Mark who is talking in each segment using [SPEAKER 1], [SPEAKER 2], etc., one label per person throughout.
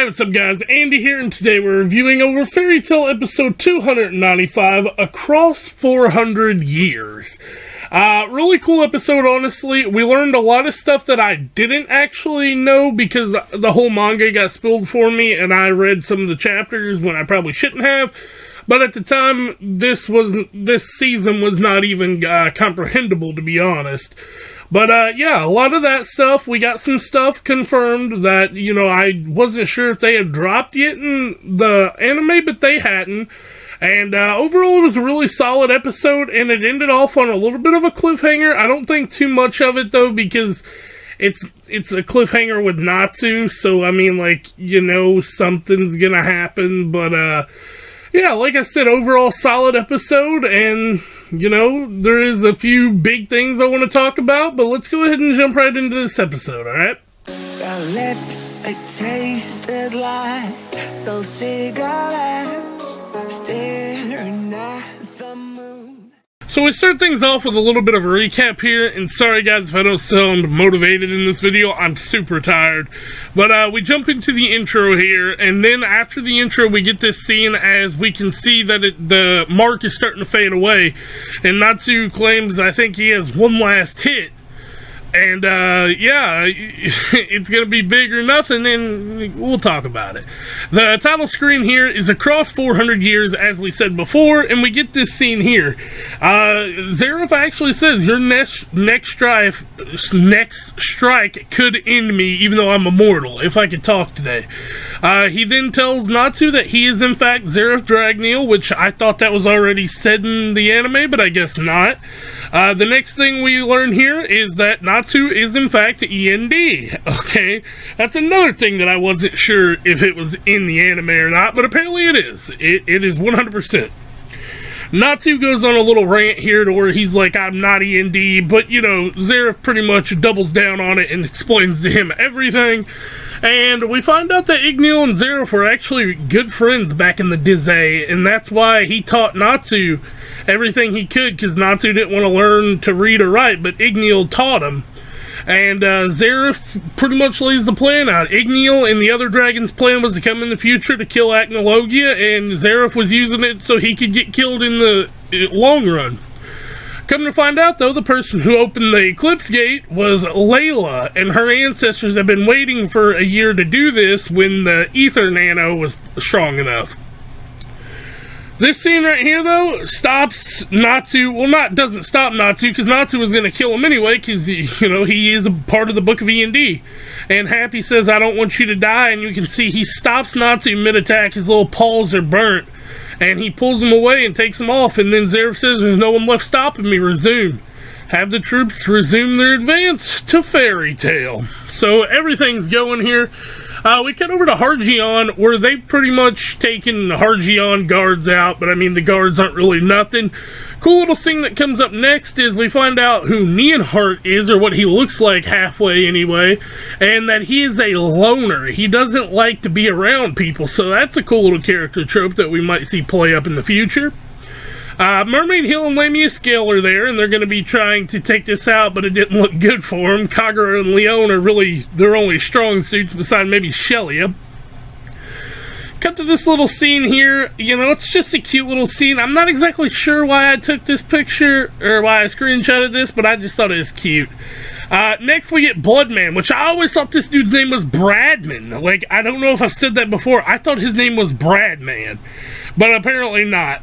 [SPEAKER 1] what's up guys, Andy here, and today we're reviewing over Fairy Tail episode 295, Across 400 Years. Really cool episode, honestly. We learned a lot of stuff that I didn't actually know because the whole manga got spilled for me, and I read some of the chapters when I probably shouldn't have. But at the time, this season was not even comprehensible, to be honest. But, yeah, a lot of that stuff, we got some stuff confirmed that, you know, I wasn't sure if they had dropped yet in the anime, but they hadn't. And, overall, it was a really solid episode, and it ended off on a little bit of a cliffhanger. I don't think too much of it, though, because it's a cliffhanger with Natsu, so, I mean, like, you know, something's gonna happen, but, yeah, like I said, overall solid episode, and, you know, there is a few big things I want to talk about, but let's go ahead and jump right into this episode, alright?
[SPEAKER 2] Your lips, they tasted like those cigarettes, staring at the moon.
[SPEAKER 1] So we start things off with a little bit of a recap here, and sorry guys if I don't sound motivated in this video, I'm super tired. But we jump into the intro here, and then after the intro we get this scene as we can see that the mark is starting to fade away, and Natsu claims I think he has one last hit. And, yeah, it's gonna be big or nothing, and we'll talk about it. The title screen here is Across 400 Years, as we said before, and we get this scene here. Zeref actually says, your next strike could end me, even though I'm immortal, if I could talk today. He then tells Natsu that he is, in fact, Zeref Dragneel, which I thought that was already said in the anime, but I guess not. The next thing we learn here is that Natsu is in fact END. Okay, that's another thing that I wasn't sure if it was in the anime or not, but apparently it is. It is 100%. Natsu goes on a little rant here to where he's like, I'm not END, but you know, Zeref pretty much doubles down on it and explains to him everything. And we find out that Igneel and Zeref were actually good friends back in the Dizay, and that's why he taught Natsu everything he could, because Natsu didn't want to learn to read or write, but Igneel taught him. And Zeref pretty much lays the plan out. Igneel and the other dragon's plan was to come in the future to kill Acnologia, and Zeref was using it so he could get killed in the long run. Come to find out, though, the person who opened the Eclipse Gate was Layla, and her ancestors have been waiting for a year to do this when the Ether Nano was strong enough. This scene right here, though, stops Natsu. Well, doesn't stop Natsu, because Natsu was going to kill him anyway, because, you know, he is a part of the Book of END. And Happy says, I don't want you to die, and you can see he stops Natsu mid-attack. His little paws are burnt, and he pulls him away and takes him off, and then Zeref says, there's no one left stopping me, resume. Have the troops resume their advance to Fairy Tail. So everything's going here. We cut over to Hargion, where they've pretty much taken Hargion guards out, but I mean, the guards aren't really nothing. Cool little thing that comes up next is we find out who Neonheart is, or what he looks like halfway anyway, and that he is a loner. He doesn't like to be around people, so that's a cool little character trope that we might see play up in the future. Mermaid Hill and Lamia Scale are there, and they're going to be trying to take this out, but it didn't look good for them. Kagura and Leon are really their only strong suits, besides maybe Shelia. Cut to this little scene here. You know, it's just a cute little scene. I'm not exactly sure why I took this picture, or why I screenshotted this, but I just thought it was cute. Next we get Bloodman, which I always thought this dude's name was Bradman. Like, I don't know if I've said that before. I thought his name was Bradman, but apparently not.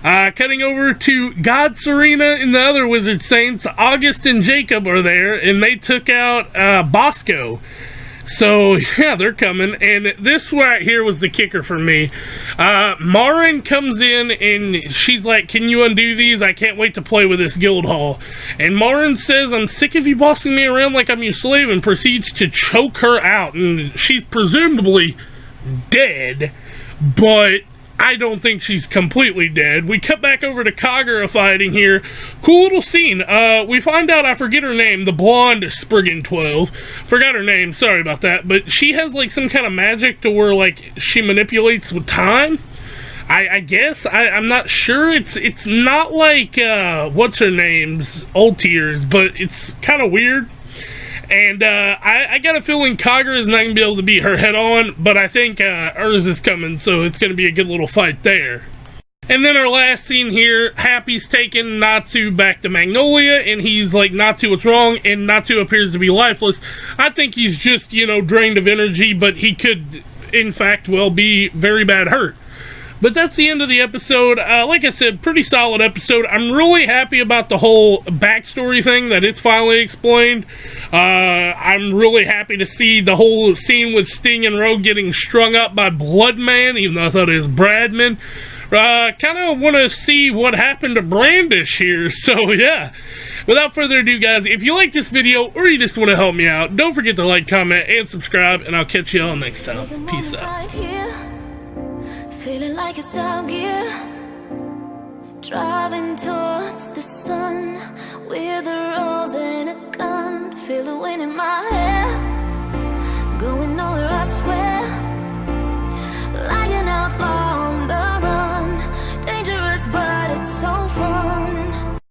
[SPEAKER 1] Cutting over to God Serena and the other Wizard Saints, August and Jacob are there, and they took out Bosco. So, yeah, they're coming, and this right here was the kicker for me. Marin comes in, and she's like, can you undo these? I can't wait to play with this guild hall. And Marin says, I'm sick of you bossing me around like I'm your slave, and proceeds to choke her out, and she's presumably dead, but I don't think she's completely dead. We cut back over to Kagura fighting here. Cool little scene. We find out, I forget her name, the blonde Spriggan 12. Forgot her name, sorry about that. But she has like some kind of magic to where like she manipulates with time. I guess. I'm not sure. It's not like, what's her name's Old Tears, but it's kind of weird. And I got a feeling Kagura is not going to be able to beat her head on, but I think Urza is coming, so it's going to be a good little fight there. And then our last scene here, Happy's taking Natsu back to Magnolia, and he's like, Natsu, what's wrong? And Natsu appears to be lifeless. I think he's just, drained of energy, but he could, in fact, well, be very bad hurt. But that's the end of the episode. Like I said, pretty solid episode. I'm really happy about the whole backstory thing, that it's finally explained. I'm really happy to see the whole scene with Sting and Rogue getting strung up by Bloodman, even though I thought it was Bradman. Kind of want to see what happened to Brandish here, so yeah. Without further ado, guys, if you like this video or you just want to help me out, don't forget to like, comment, and subscribe, and I'll catch you all next time. Peace out.
[SPEAKER 3] Feeling like it's out gear, driving towards the sun with a rose and a gun. Feel the wind in my hair, going nowhere, I swear.